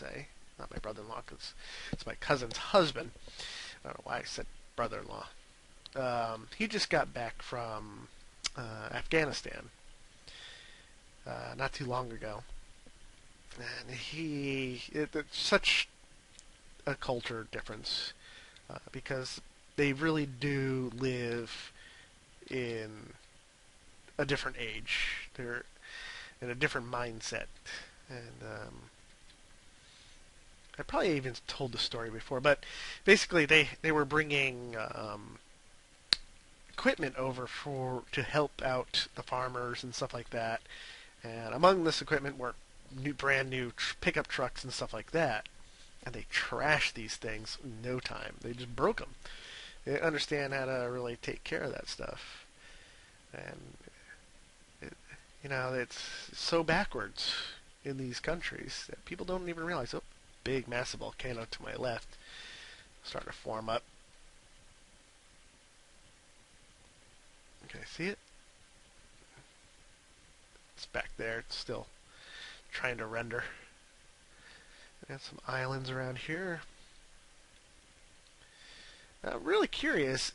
say. Not my brother-in-law, because it's my cousin's husband. I don't know why I said brother-in-law. He just got back from Afghanistan not too long ago. And it's such a culture difference because they really do live in a different age. They're in a different mindset. And I probably even told the story before, but basically they were bringing equipment over to help out the farmers and stuff like that. And among this equipment were brand new pickup trucks and stuff like that. And they trashed these things in no time. They just broke them. They didn't understand how to really take care of that stuff. And it's so backwards in these countries that people don't even realize. Oh, big massive volcano to my left, starting to form up. Okay, see it? It's back there. It's still trying to render. Got some islands around here. I'm really curious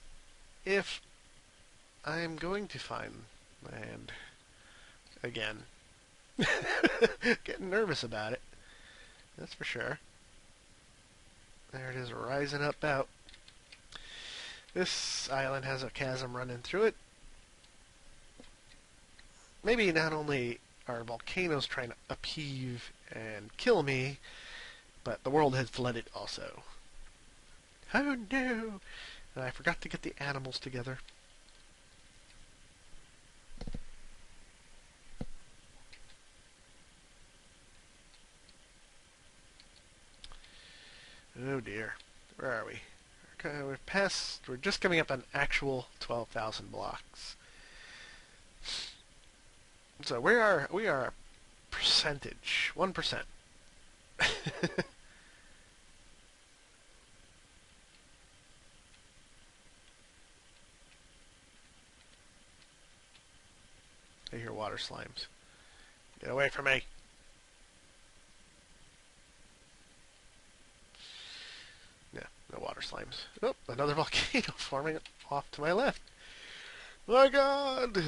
if I'm going to find land again. Getting nervous about it. That's for sure. There it is, rising up out. This island has a chasm running through it. Maybe not only are volcanoes trying to upheave and kill me, but the world has flooded also. Oh no! And I forgot to get the animals together. Oh dear. Where are we? Okay, we're just coming up on actual 12,000 blocks. So we are a percentage. 1%. I hear water slimes. Get away from me. Yeah, no water slimes. Oh, another volcano forming off to my left. My God!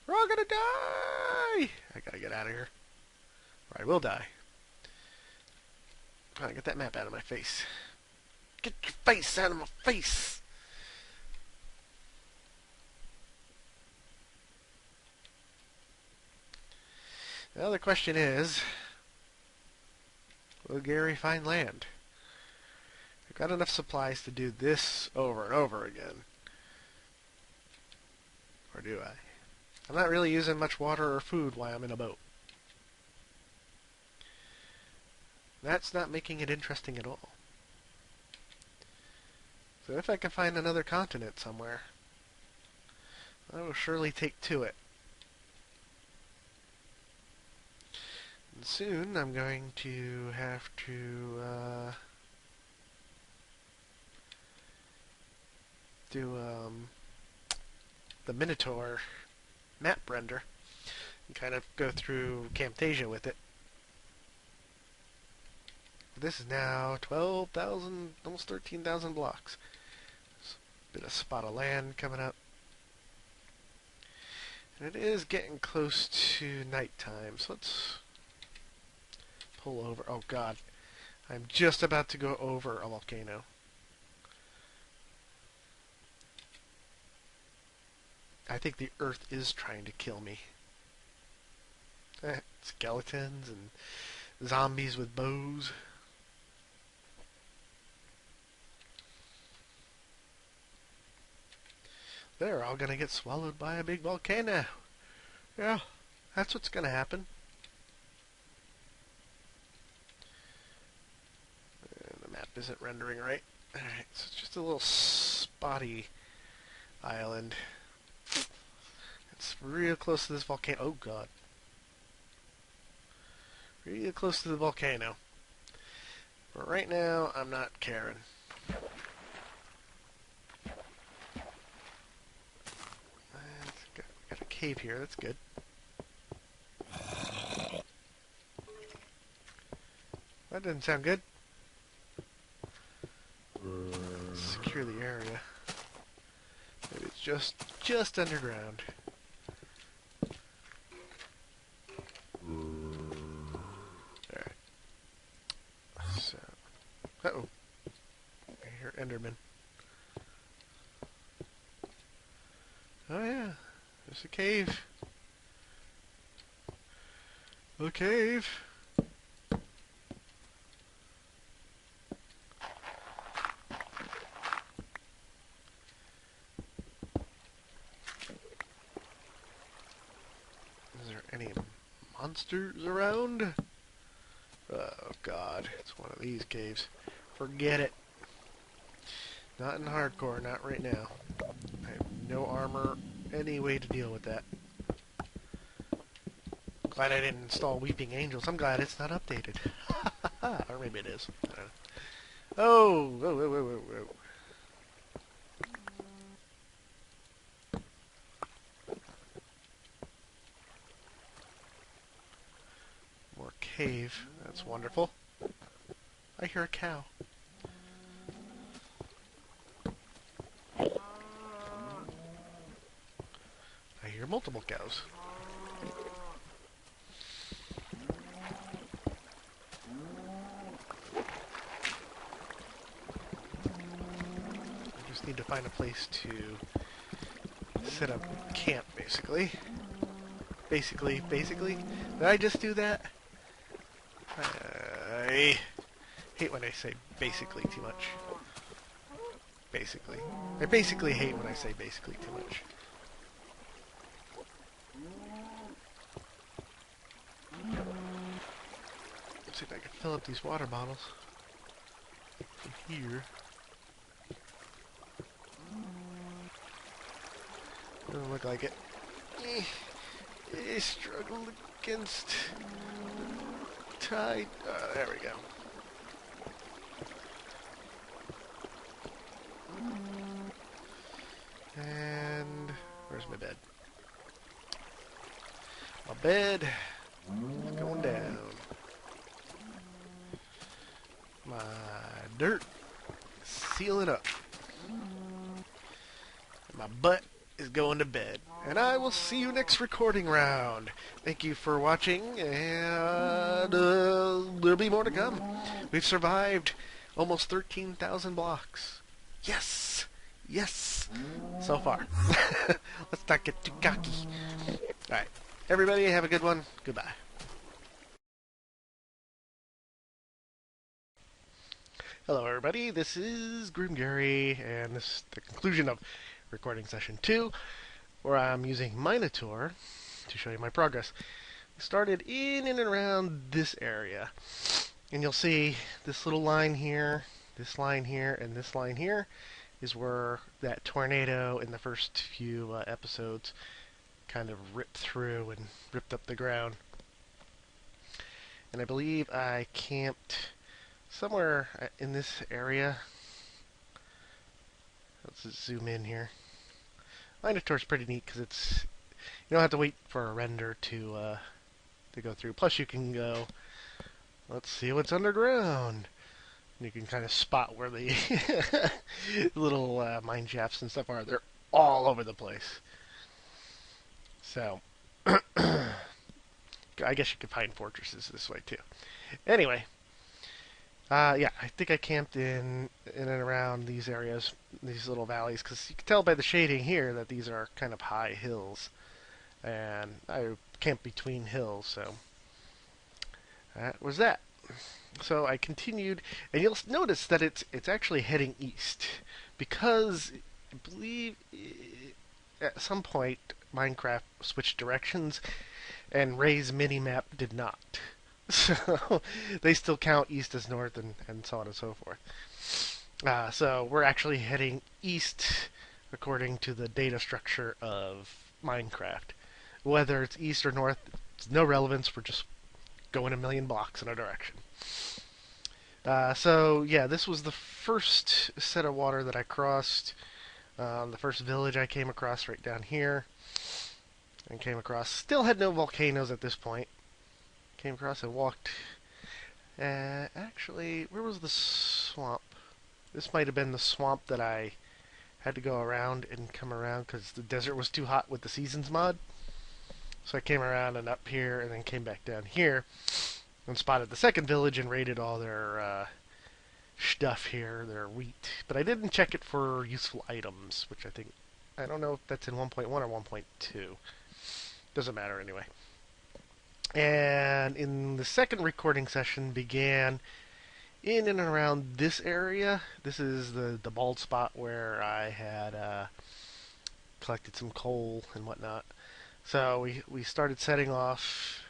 We're all gonna die! I gotta get out of here. Or I will die. Get that map out of my face. Get your face out of my face! Well, the question is, will Gary find land? I've got enough supplies to do this over and over again. Or do I? I'm not really using much water or food while I'm in a boat. That's not making it interesting at all. So if I can find another continent somewhere, I will surely take to it. And soon I'm going to have to do the Minotaur map render and kind of go through Camtasia with it. This is now 12,000, almost 13,000 blocks. There's a bit of spot of land coming up. And it is getting close to nighttime, so let's pull over. Oh God, I'm just about to go over a volcano. I think the Earth is trying to kill me. Skeletons and zombies with bows. They're all gonna get swallowed by a big volcano. Yeah, that's what's gonna happen. And the map isn't rendering right. Alright, so it's just a little spotty island. It's real close to this volcano. Oh God. Real close to the volcano. But right now, I'm not caring. Got a cave here, that's good. That didn't sound good. Secure the area. Maybe it's just underground. Alright. So, uh-oh. I hear Enderman. Oh yeah, there's a cave. A cave. Is there any monsters around? Oh god, it's one of these caves. Forget it. Not in hardcore, not right now. I have no armor, any way to deal with that. Glad I didn't install Weeping Angels. I'm glad it's not updated. Or maybe it is. I don't know. Oh! Whoa, whoa, whoa, whoa, whoa. More cave. That's wonderful. I hear a cow. I hear multiple cows. I just need to find a place to set up camp, basically. Basically. Did I just do that? I hate when I say basically too much. Basically. I basically hate when I say basically too much. Let's see if I can fill up these water bottles from here. Doesn't look like it. I struggle against the tide. There we go. And where's my bed? My bed is going down. My dirt is sealing up. And my butt is going to bed. And I will see you next recording round. Thank you for watching, and there'll be more to come. We've survived almost 13,000 blocks. Yes! Yes! So far. Let's not get too cocky. Alright. Everybody have a good one. Goodbye. Hello everybody, this is TheGrimGary, and this is the conclusion of recording session 2, where I'm using Minotaur to show you my progress. I started in and around this area, and you'll see this little line here, this line here, and this line here is where that tornado in the first few episodes kind of ripped through and ripped up the ground. And I believe I camped somewhere in this area. Let's just zoom in here. Minotaur's pretty neat because it's, you don't have to wait for a render to go through. Plus you can go, let's see what's underground. And you can kind of spot where the little mine shafts and stuff are. They're all over the place. So, I guess you could find fortresses this way too. Anyway, yeah, I think I camped in and around these areas, these little valleys, because you can tell by the shading here that these are kind of high hills. And I camped between hills, so that was that. So I continued, and you'll notice that it's actually heading east, because I believe at some point Minecraft switched directions, and Ray's Minimap did not. So they still count east as north, and so on and so forth. So we're actually heading east according to the data structure of Minecraft. Whether it's east or north, it's no relevance. We're just going a million blocks in a direction. So yeah, this was the first set of water that I crossed. The first village I came across right down here. And came across, still had no volcanoes at this point. Came across and walked Actually, where was the swamp? This might have been the swamp that I had to go around and come around because the desert was too hot with the Seasons mod. So I came around and up here and then came back down here and spotted the second village and raided all their stuff here, their wheat. But I didn't check it for useful items, which I don't know if that's in 1.1 or 1.2. Doesn't matter anyway. And in the second recording session began in and around this area. This is the bald spot where I had collected some coal and whatnot. So we started setting off,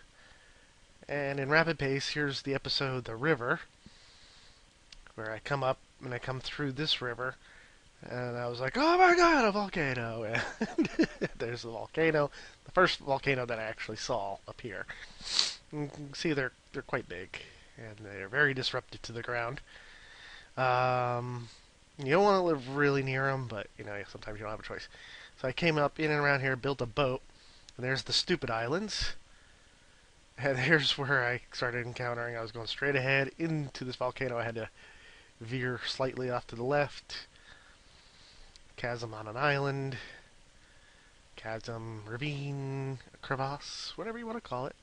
and in rapid pace, here's the episode, The River, where I come up and I come through this river, and I was like, oh my god, a volcano! And there's the volcano, the first volcano that I actually saw up here. You can see they're quite big, and they're very disruptive to the ground. You don't want to live really near them, but sometimes you don't have a choice. So I came up in and around here, built a boat, and there's the stupid islands. And here's where I started encountering. I was going straight ahead into this volcano. I had to veer slightly off to the left. Chasm on an island. Chasm, ravine, crevasse, whatever you want to call it.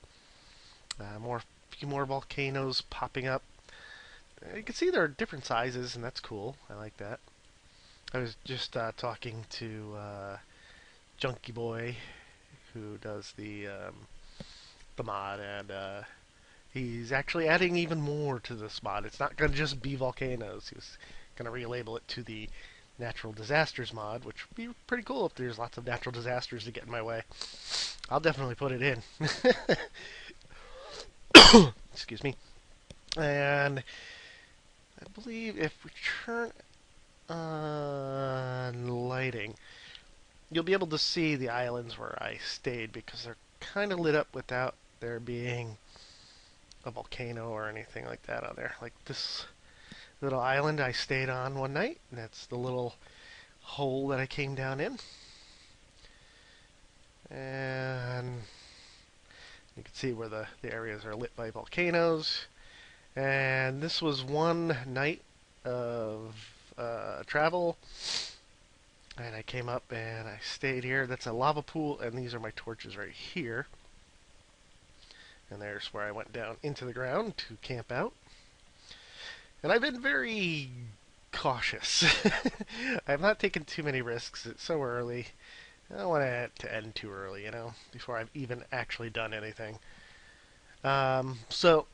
Few more volcanoes popping up. You can see there are different sizes, and that's cool. I like that. I was just talking to Junkie Boy, who does the mod, and he's actually adding even more to this mod. It's not going to just be volcanoes. He's going to relabel it to the Natural Disasters mod, which would be pretty cool if there's lots of natural disasters to get in my way. I'll definitely put it in. Excuse me. And I believe if we turn on lighting, you'll be able to see the islands where I stayed, because they're kind of lit up without there being a volcano or anything like that on there. Like this little island I stayed on one night, and that's the little hole that I came down in. And you can see where the areas are lit by volcanoes. And this was one night of travel. And I came up and I stayed here. That's a lava pool, and these are my torches right here. And there's where I went down into the ground to camp out. And I've been very cautious. I've not taken too many risks. It's so early. I don't want it to end too early, before I've even actually done anything. So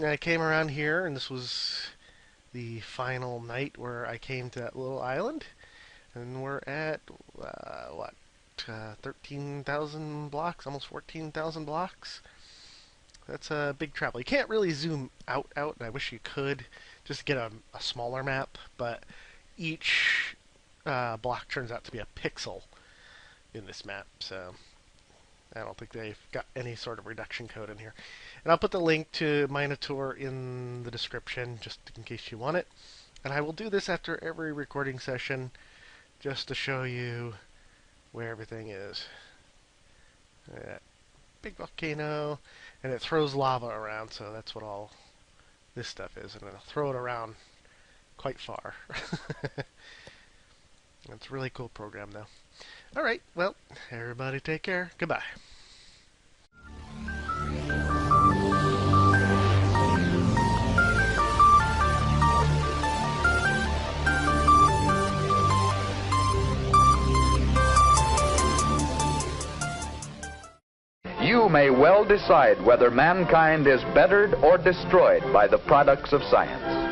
I came around here, and this was the final night where I came to that little island. And we're at, 13,000 blocks, almost 14,000 blocks. That's a big travel. You can't really zoom out, and I wish you could, just to get a smaller map, but each block turns out to be a pixel in this map, so I don't think they've got any sort of reduction code in here. And I'll put the link to Minotaur in the description, just in case you want it. And I will do this after every recording session, just to show you where everything is. Big volcano, and it throws lava around, so that's what all this stuff is, and it'll throw it around quite far. It's a really cool program, though. Alright, well, everybody take care. Goodbye. You may well decide whether mankind is bettered or destroyed by the products of science.